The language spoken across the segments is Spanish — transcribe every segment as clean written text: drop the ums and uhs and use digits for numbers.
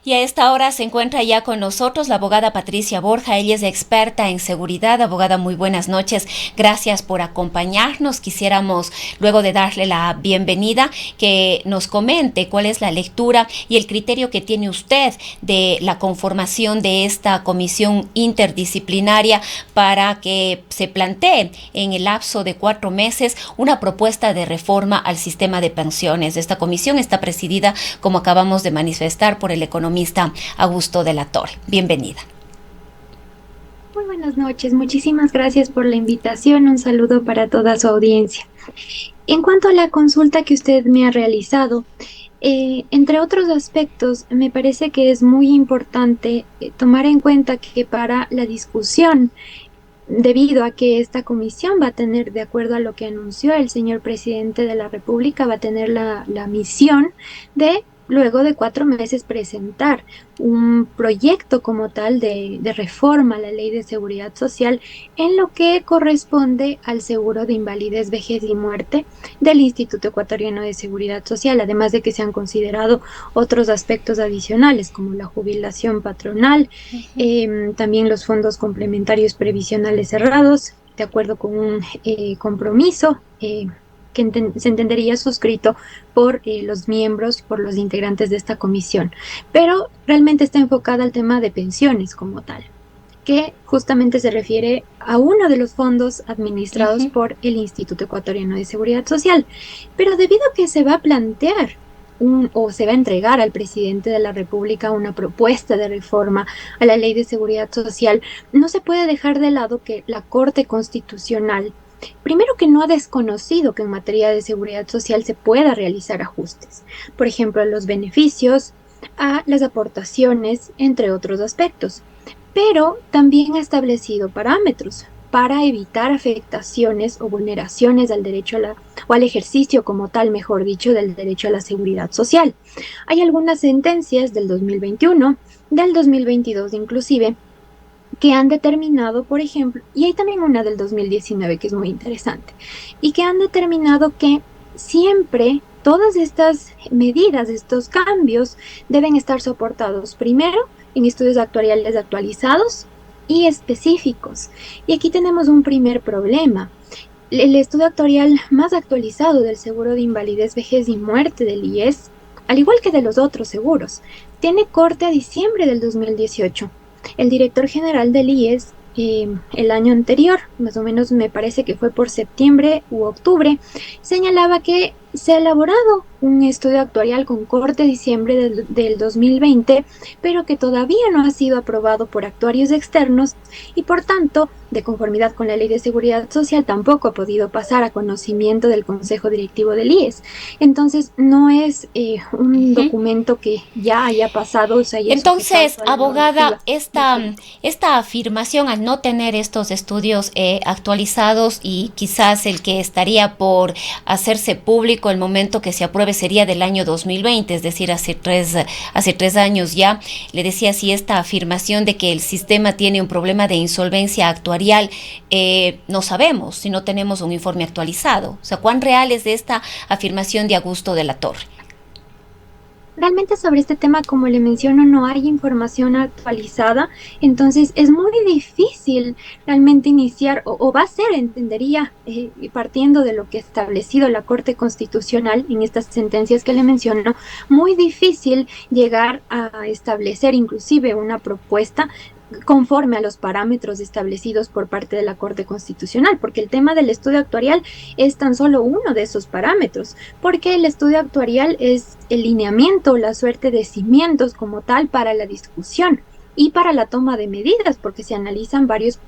Y a esta hora se encuentra ya con nosotros la abogada Patricia Borja. Ella es experta en seguridad. Abogada, muy buenas noches. Gracias por acompañarnos. Quisiéramos, luego de darle la bienvenida, que nos comente cuál es la lectura y el criterio que tiene usted de la conformación de esta comisión interdisciplinaria para que se plantee en el lapso de 4 meses una propuesta de reforma al sistema de pensiones. Esta comisión está presidida, como acabamos de manifestar, por el economista Augusto de la Torre. Bienvenida. Muy buenas noches, muchísimas gracias por la invitación. Un saludo para toda su audiencia. En cuanto a la consulta que usted me ha realizado, entre otros aspectos, me parece que es muy importante tomar en cuenta que para la discusión, debido a que esta comisión va a tener, de acuerdo a lo que anunció el señor presidente de la República, va a tener la misión de, luego de 4 meses, presentar un proyecto como tal de reforma a la Ley de Seguridad Social en lo que corresponde al seguro de invalidez, vejez y muerte del Instituto Ecuatoriano de Seguridad Social, además de que se han considerado otros aspectos adicionales como la jubilación patronal, también los fondos complementarios previsionales cerrados, de acuerdo con un compromiso que se entendería suscrito por los miembros, por los integrantes de esta comisión, pero realmente está enfocada al tema de pensiones como tal, que justamente se refiere a uno de los fondos administrados por el Instituto Ecuatoriano de Seguridad Social. Pero debido a que se va a plantear o se va a entregar al presidente de la República una propuesta de reforma a la Ley de Seguridad Social, no se puede dejar de lado que la Corte Constitucional, primero, que no ha desconocido que en materia de seguridad social se pueda realizar ajustes, por ejemplo, a los beneficios, a las aportaciones, entre otros aspectos, pero también ha establecido parámetros para evitar afectaciones o vulneraciones al derecho o al ejercicio como tal, mejor dicho, del derecho a la seguridad social. Hay algunas sentencias del 2021, del 2022 inclusive, que han determinado, por ejemplo, y hay también una del 2019 que es muy interesante, y que han determinado que siempre todas estas medidas, estos cambios, deben estar soportados primero en estudios actuariales actualizados y específicos. Y aquí tenemos un primer problema. El estudio actuarial más actualizado del seguro de invalidez, vejez y muerte del IES, al igual que de los otros seguros, tiene corte a diciembre del 2018. El director general del IES, el año anterior, más o menos me parece que fue por septiembre u octubre, señalaba que se ha elaborado un estudio actuarial con corte diciembre del 2020, pero que todavía no ha sido aprobado por actuarios externos y, por tanto, de conformidad con la Ley de Seguridad Social, tampoco ha podido pasar a conocimiento del Consejo Directivo del IES. Entonces, no es un documento que ya haya pasado, se haya sujetado Entonces, a la abogada, normativa vigente. esta afirmación, al no tener estos estudios actualizados, y quizás el que estaría por hacerse público el momento que se apruebe sería del año 2020, es decir, hace tres años ya, le decía, si esta afirmación de que el sistema tiene un problema de insolvencia actuarial, no sabemos si no tenemos un informe actualizado. O sea, ¿cuán real es esta afirmación de Augusto de la Torre? Realmente sobre este tema, como le menciono, no hay información actualizada, entonces es muy difícil realmente iniciar, o va a ser, entendería, partiendo de lo que ha establecido la Corte Constitucional en estas sentencias que le menciono, muy difícil llegar a establecer inclusive una propuesta conforme a los parámetros establecidos por parte de la Corte Constitucional, porque el tema del estudio actuarial es tan solo uno de esos parámetros, porque el estudio actuarial es el lineamiento, la suerte de cimientos como tal para la discusión y para la toma de medidas, porque se analizan varios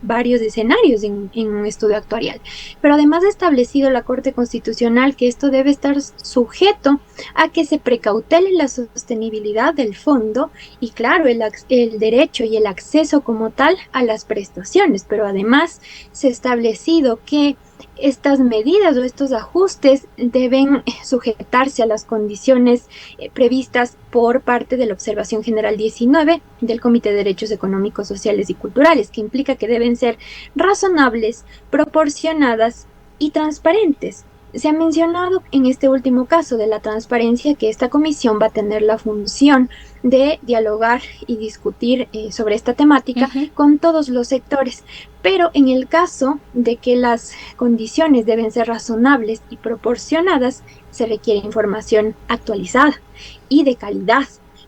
escenarios en un estudio actuarial. Pero además ha establecido la Corte Constitucional que esto debe estar sujeto a que se precautele la sostenibilidad del fondo y, claro, el derecho y el acceso como tal a las prestaciones, pero además se ha establecido que estas medidas o estos ajustes deben sujetarse a las condiciones previstas por parte de la Observación General 19 del Comité de Derechos Económicos, Sociales y Culturales, que implica que deben ser razonables, proporcionadas y transparentes. Se ha mencionado en este último caso de la transparencia que esta comisión va a tener la función de dialogar y discutir sobre esta temática con todos los sectores, pero en el caso de que las condiciones deben ser razonables y proporcionadas, se requiere información actualizada y de calidad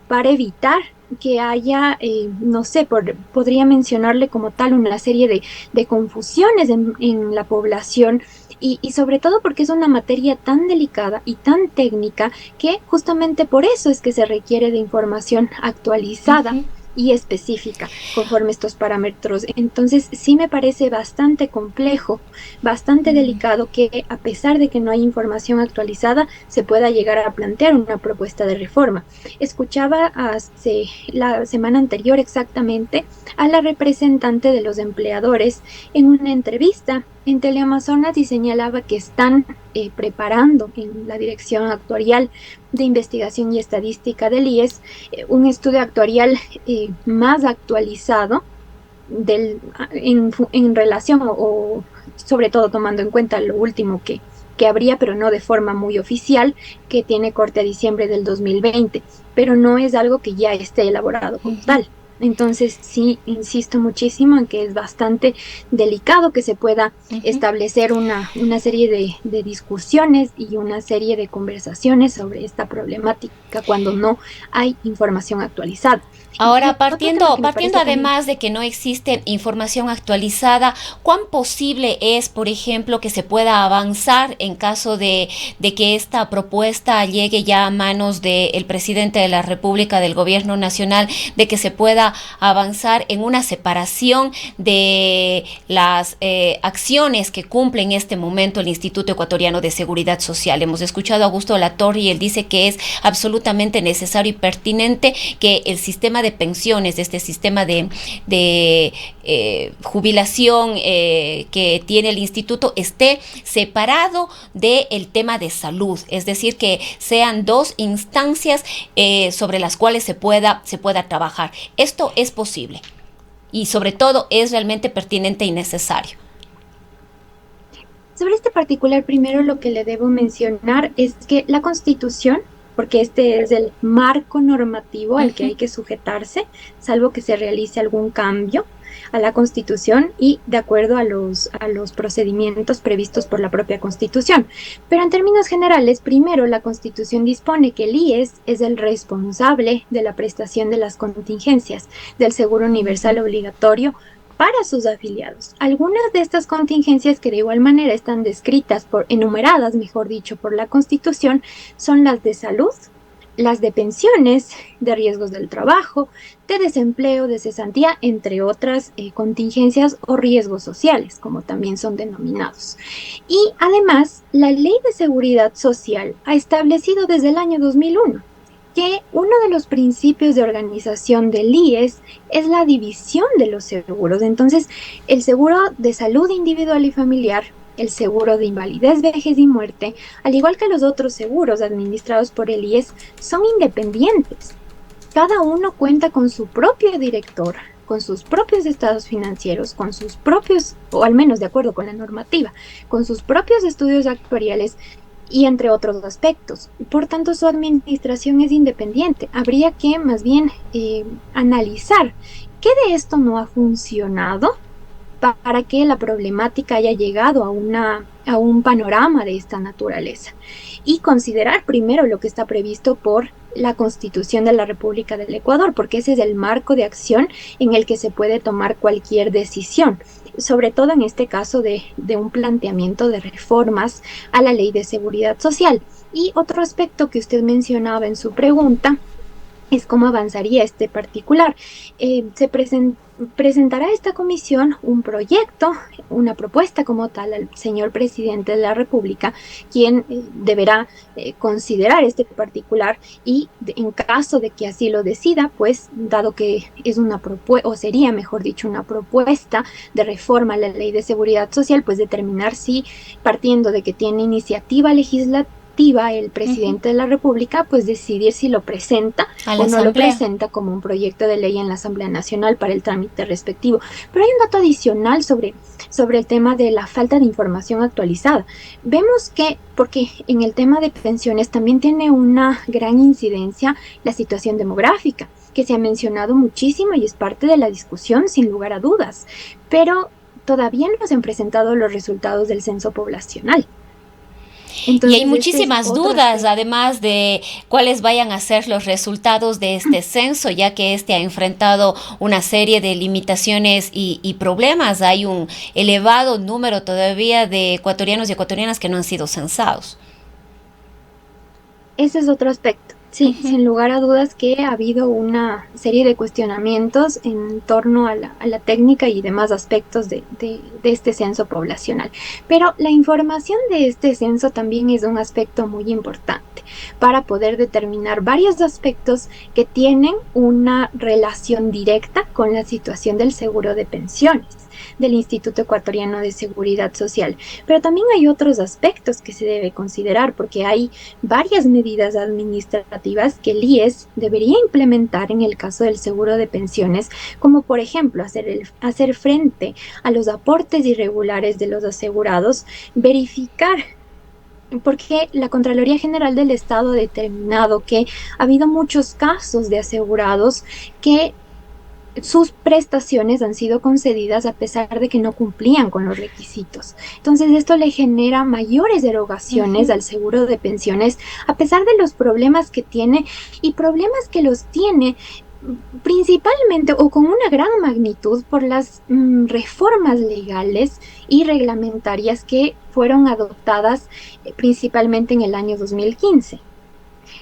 para evitar que haya, no sé, podría mencionarle como tal una serie de confusiones en la población y sobre todo porque es una materia tan delicada y tan técnica que justamente por eso es que se requiere de información actualizada y específica conforme estos parámetros. Entonces sí me parece bastante complejo, bastante delicado que a pesar de que no hay información actualizada se pueda llegar a plantear una propuesta de reforma. Escuchaba hace la semana anterior exactamente a la representante de los empleadores en una entrevista en Teleamazonas y señalaba que están preparando en la Dirección Actuarial de Investigación y Estadística del IES un estudio actuarial más actualizado en relación o sobre todo tomando en cuenta lo último que habría, pero no de forma muy oficial, que tiene corte a diciembre del 2020, pero no es algo que ya esté elaborado como tal. Entonces sí, insisto muchísimo en que es bastante delicado que se pueda establecer una serie de discusiones y una serie de conversaciones sobre esta problemática cuando no hay información actualizada. Ahora, partiendo además de que no existe información actualizada, ¿cuán posible es, por ejemplo, que se pueda avanzar en caso de que esta propuesta llegue ya a manos del presidente de la República, del Gobierno Nacional, de que se pueda avanzar en una separación de las acciones que cumple en este momento el Instituto Ecuatoriano de Seguridad Social? Hemos escuchado a Augusto Latorre y él dice que es absolutamente necesario y pertinente que el sistema de pensiones, de este sistema de jubilación que tiene el instituto esté separado del tema de salud, es decir, que sean dos instancias sobre las cuales se pueda trabajar. Esto es posible y sobre todo es realmente pertinente y necesario. Sobre este particular, primero lo que le debo mencionar es que la Constitución, porque este es el marco normativo al que hay que sujetarse, salvo que se realice algún cambio a la Constitución y de acuerdo a los procedimientos previstos por la propia Constitución. Pero en términos generales, primero la Constitución dispone que el IES es el responsable de la prestación de las contingencias del Seguro Universal Obligatorio para sus afiliados. Algunas de estas contingencias que de igual manera están descritas enumeradas, mejor dicho, por la Constitución, son las de salud, las de pensiones, de riesgos del trabajo, de desempleo, de cesantía, entre otras contingencias o riesgos sociales, como también son denominados. Y además, la Ley de Seguridad Social ha establecido desde el año 2001 que uno de los principios de organización del IES es la división de los seguros. Entonces, el seguro de salud individual y familiar, el seguro de invalidez, vejez y muerte, al igual que los otros seguros administrados por el IES, son independientes. Cada uno cuenta con su propio director, con sus propios estados financieros, con sus propios, o al menos de acuerdo con la normativa, con sus propios estudios actuariales, y entre otros aspectos. Por tanto, su administración es independiente. Habría que más bien analizar qué de esto no ha funcionado para que la problemática haya llegado a un panorama de esta naturaleza y considerar primero lo que está previsto por la Constitución de la República del Ecuador, porque ese es el marco de acción en el que se puede tomar cualquier decisión, sobre todo en este caso de un planteamiento de reformas a la Ley de Seguridad Social. Y otro aspecto que usted mencionaba en su pregunta es cómo avanzaría este particular. Se presentará a esta comisión un proyecto, una propuesta como tal al señor presidente de la República, quien deberá considerar este particular y en caso de que así lo decida, pues dado que es una propuesta, o sería mejor dicho una propuesta de reforma a la Ley de Seguridad Social, pues determinar si partiendo de que tiene iniciativa legislativa prerrogativa el presidente de la República pues decidir si lo presenta a la o no Asamblea. lo presenta como un proyecto de ley en la Asamblea Nacional para el trámite respectivo. Pero hay un dato adicional sobre el tema de la falta de información actualizada. Vemos que, porque en el tema de pensiones también tiene una gran incidencia la situación demográfica, que se ha mencionado muchísimo y es parte de la discusión sin lugar a dudas, pero todavía no se han presentado los resultados del censo poblacional. Entonces, y hay muchísimas dudas, además de cuáles vayan a ser los resultados de este censo, ya que este ha enfrentado una serie de limitaciones y problemas. Hay un elevado número todavía de ecuatorianos y ecuatorianas que no han sido censados. Ese es otro aspecto. Sí, sin lugar a dudas que ha habido una serie de cuestionamientos en torno a la técnica y demás aspectos de este censo poblacional. Pero la información de este censo también es un aspecto muy importante para poder determinar varios aspectos que tienen una relación directa con la situación del seguro de pensiones del Instituto Ecuatoriano de Seguridad Social. Pero también hay otros aspectos que se debe considerar porque hay varias medidas administrativas que el IES debería implementar en el caso del seguro de pensiones, como por ejemplo hacer frente a los aportes irregulares de los asegurados, verificar porque la Contraloría General del Estado ha determinado que ha habido muchos casos de asegurados que sus prestaciones han sido concedidas a pesar de que no cumplían con los requisitos. Entonces esto le genera mayores derogaciones al seguro de pensiones a pesar de los problemas que tiene y problemas que los tiene principalmente o con una gran magnitud por las reformas legales y reglamentarias que fueron adoptadas principalmente en el año 2015.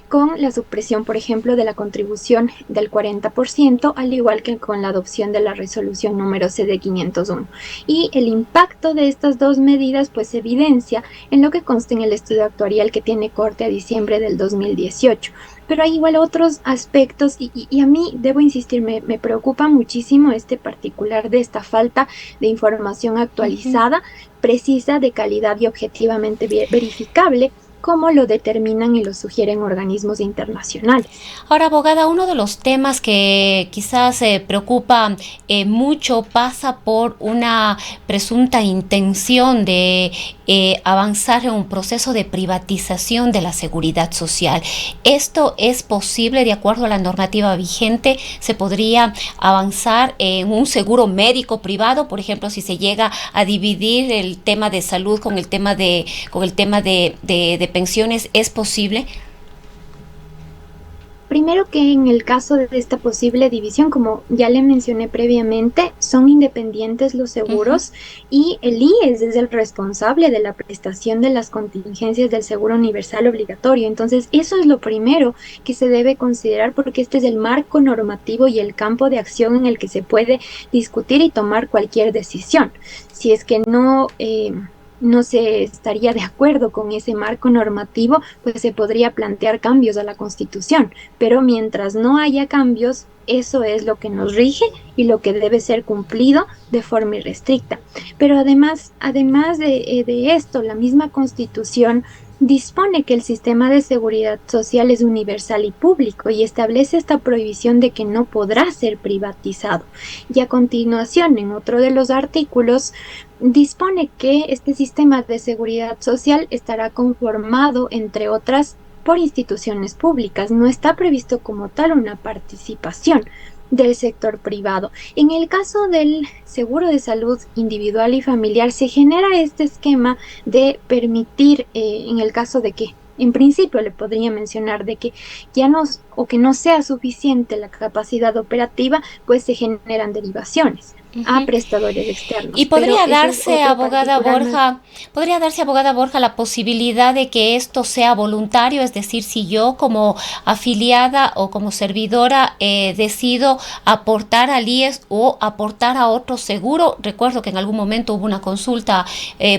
Con la supresión, por ejemplo, de la contribución del 40%, al igual que con la adopción de la resolución número CD 501. Y el impacto de estas dos medidas pues se evidencia en lo que consta en el estudio actuarial que tiene corte a diciembre del 2018. Pero hay igual otros aspectos y a mí, debo insistir, me preocupa muchísimo este particular de esta falta de información actualizada, precisa, de calidad y objetivamente verificable, como lo determinan y lo sugieren organismos internacionales. Ahora, abogada, uno de los temas que quizás preocupa mucho pasa por una presunta intención de avanzar en un proceso de privatización de la seguridad social. ¿Esto es posible de acuerdo a la normativa vigente? ¿Se podría avanzar en un seguro médico privado? Por ejemplo, si se llega a dividir el tema de salud con el tema de pensiones, ¿es posible? Primero que en el caso de esta posible división, como ya le mencioné previamente, son independientes los seguros y el IES es el responsable de la prestación de las contingencias del seguro universal obligatorio. Entonces, eso es lo primero que se debe considerar porque este es el marco normativo y el campo de acción en el que se puede discutir y tomar cualquier decisión. Si es que no se estaría de acuerdo con ese marco normativo, pues se podría plantear cambios a la Constitución, pero mientras no haya cambios, eso es lo que nos rige y lo que debe ser cumplido de forma irrestricta. Pero además de esto, la misma Constitución dispone que el sistema de seguridad social es universal y público y establece esta prohibición de que no podrá ser privatizado. Y a continuación, en otro de los artículos, dispone que este sistema de seguridad social estará conformado, entre otras, por instituciones públicas. No está previsto como tal una participación del sector privado. En el caso del seguro de salud individual y familiar se genera este esquema de permitir, en el caso de que en principio le podría mencionar de que ya que no sea suficiente la capacidad operativa, pues se generan derivaciones a prestadores externos. Y podría darse, abogada Borja, la posibilidad de que esto sea voluntario, es decir, si yo como afiliada o como servidora decido aportar al IES o aportar a otro seguro. Recuerdo que en algún momento hubo una consulta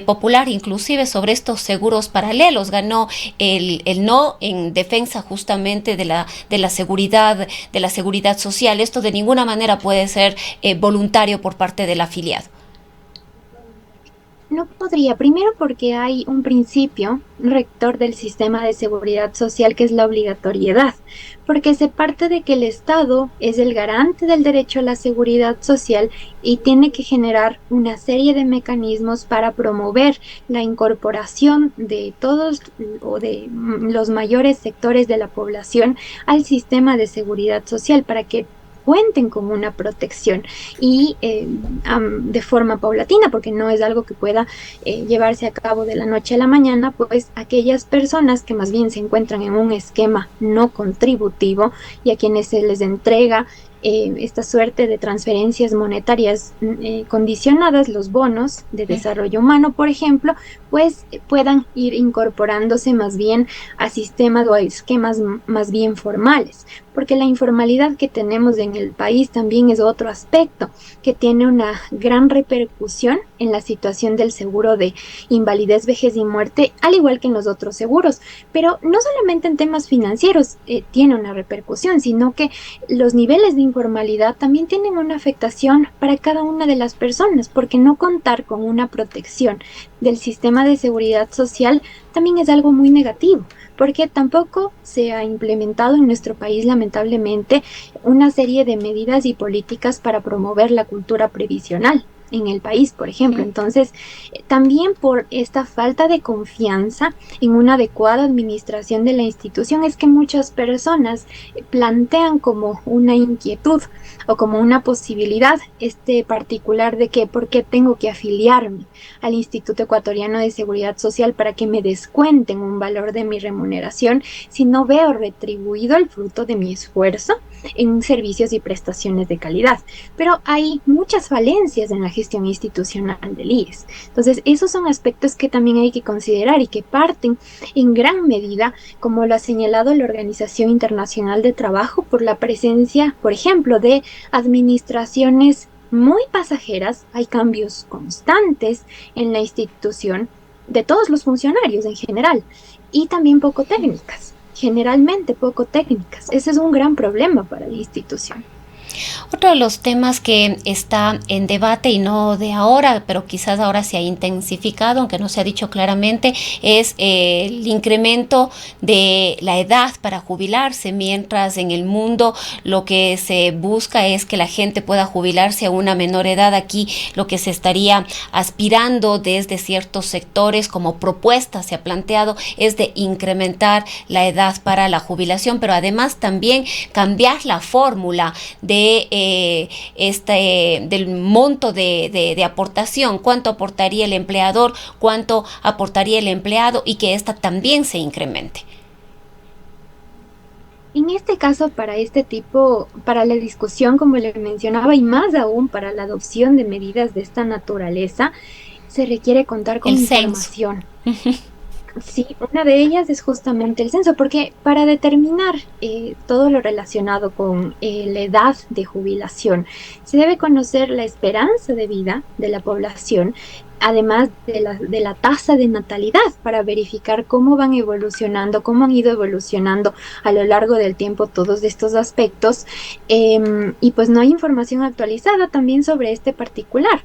popular inclusive sobre estos seguros paralelos. Ganó el no en defensa justamente de la seguridad social. Esto de ninguna manera puede ser voluntario por parte del afiliado. No podría, primero porque hay un principio rector del sistema de seguridad social que es la obligatoriedad, porque se parte de que el Estado es el garante del derecho a la seguridad social y tiene que generar una serie de mecanismos para promover la incorporación de todos o de los mayores sectores de la población al sistema de seguridad social para que cuenten con una protección y de forma paulatina, porque no es algo que pueda llevarse a cabo de la noche a la mañana, pues aquellas personas que más bien se encuentran en un esquema no contributivo y a quienes se les entrega esta suerte de transferencias monetarias condicionadas, los bonos de desarrollo humano, por ejemplo, pues puedan ir incorporándose más bien a sistemas o a esquemas más bien formales, porque la informalidad que tenemos en el país también es otro aspecto que tiene una gran repercusión en la situación del seguro de invalidez, vejez y muerte, al igual que en los otros seguros, pero no solamente en temas financieros tiene una repercusión, sino que los niveles de informalidad también tienen una afectación para cada una de las personas, porque no contar con una protección del sistema de seguridad social también es algo muy negativo, porque tampoco se ha implementado en nuestro país, lamentablemente, una serie de medidas y políticas para promover la cultura previsional en el país, por ejemplo. Entonces, también por esta falta de confianza en una adecuada administración de la institución es que muchas personas plantean como una inquietud o como una posibilidad este particular de que por qué tengo que afiliarme al Instituto Ecuatoriano de Seguridad Social para que me descuenten un valor de mi remuneración si no veo retribuido el fruto de mi esfuerzo en servicios y prestaciones de calidad. Pero hay muchas falencias en la gestión institucional del IES. Entonces, esos son aspectos que también hay que considerar y que parten en gran medida, como lo ha señalado la Organización Internacional de Trabajo, por la presencia, por ejemplo, de administraciones muy pasajeras. Hay cambios constantes en la institución de todos los funcionarios en general y también poco técnicas, generalmente poco técnicas. Ese es un gran problema para la institución. Otro de los temas que está en debate y no de ahora, pero quizás ahora se ha intensificado, aunque no se ha dicho claramente, es el incremento de la edad para jubilarse, mientras en el mundo lo que se busca es que la gente pueda jubilarse a una menor edad. Aquí lo que se estaría aspirando desde ciertos sectores como propuesta se ha planteado es de incrementar la edad para la jubilación, pero además también cambiar la fórmula del monto de aportación, cuánto aportaría el empleador, cuánto aportaría el empleado y que esta también se incremente. En este caso, para este tipo, para la discusión, como le mencionaba, y más aún para la adopción de medidas de esta naturaleza, se requiere contar con El censo. información. Sí, una de ellas es justamente el censo, porque para determinar todo lo relacionado con la edad de jubilación, se debe conocer la esperanza de vida de la población, además de la tasa de natalidad, para verificar cómo van evolucionando, cómo han ido evolucionando a lo largo del tiempo todos estos aspectos. Y pues no hay información actualizada también sobre este particular.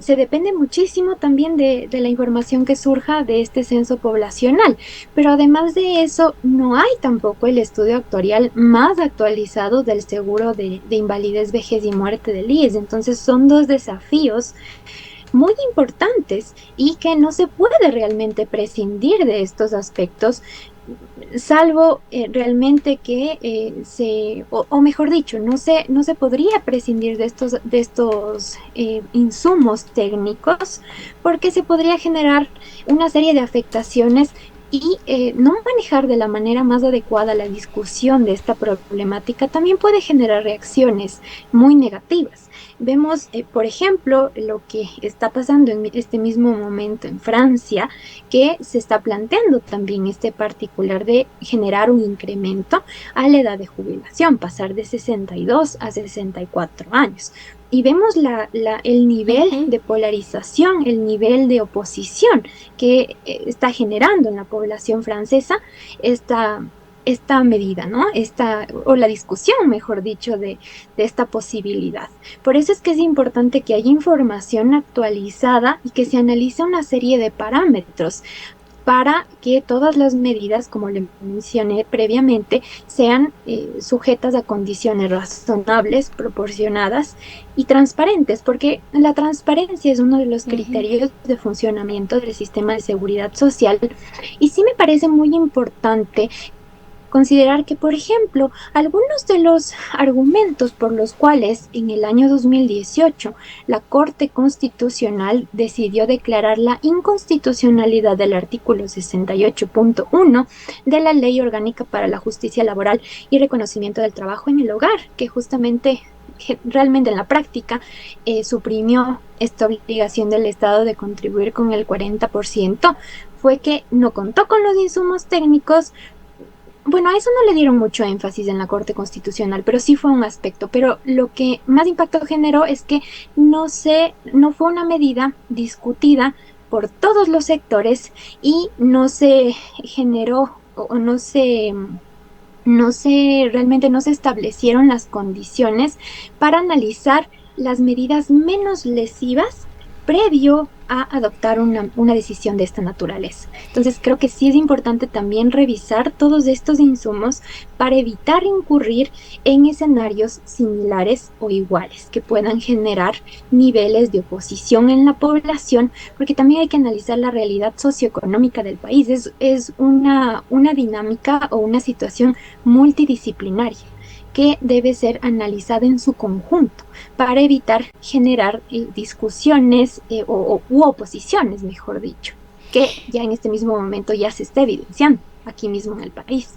Se depende muchísimo también de la información que surja de este censo poblacional, pero además de eso no hay tampoco el estudio actuarial más actualizado del seguro de invalidez, vejez y muerte del IES. Entonces son dos desafíos muy importantes y que no se puede realmente prescindir de estos aspectos, salvo realmente que o mejor dicho, no se podría prescindir de estos insumos técnicos, porque se podría generar una serie de afectaciones y no manejar de la manera más adecuada la discusión de esta problemática también puede generar reacciones muy negativas. Vemos, por ejemplo, lo que está pasando en este mismo momento en Francia, que se está planteando también este particular de generar un incremento a la edad de jubilación, pasar de 62 a 64 años. Y vemos el nivel de polarización, el nivel de oposición que está generando en la población francesa esta medida, ¿no? O la discusión, mejor dicho, de esta posibilidad. Por eso es que es importante que haya información actualizada y que se analice una serie de parámetros para que todas las medidas, como le mencioné previamente, sean sujetas a condiciones razonables, proporcionadas y transparentes, porque la transparencia es uno de los criterios de funcionamiento del sistema de seguridad social. Y sí me parece muy importante considerar que, por ejemplo, algunos de los argumentos por los cuales en el año 2018 la Corte Constitucional decidió declarar la inconstitucionalidad del artículo 68.1 de la Ley Orgánica para la Justicia Laboral y Reconocimiento del Trabajo en el Hogar, que justamente realmente en la práctica suprimió esta obligación del Estado de contribuir con el 40%, fue que no contó con los insumos técnicos. Bueno, a eso no le dieron mucho énfasis en la Corte Constitucional, pero sí fue un aspecto. Pero lo que más impacto generó es que no fue una medida discutida por todos los sectores y no se generó o realmente no se establecieron las condiciones para analizar las medidas menos lesivas previo a adoptar una decisión de esta naturaleza. Entonces creo que sí es importante también revisar todos estos insumos para evitar incurrir en escenarios similares o iguales que puedan generar niveles de oposición en la población, porque también hay que analizar la realidad socioeconómica del país. Es una dinámica o una situación multidisciplinaria que debe ser analizada en su conjunto para evitar generar discusiones u oposiciones, mejor dicho, que ya en este mismo momento ya se está evidenciando aquí mismo en el país.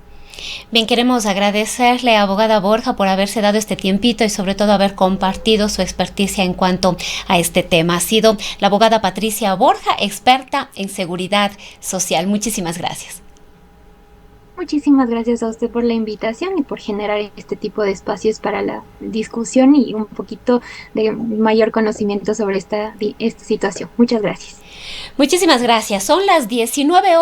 Bien, queremos agradecerle, abogada Borja, por haberse dado este tiempito y sobre todo haber compartido su experticia en cuanto a este tema. Ha sido la abogada Patricia Borja, experta en seguridad social. Muchísimas gracias. Muchísimas gracias a usted por la invitación y por generar este tipo de espacios para la discusión y un poquito de mayor conocimiento sobre esta situación. Muchas gracias. Muchísimas gracias. Son las 19 horas.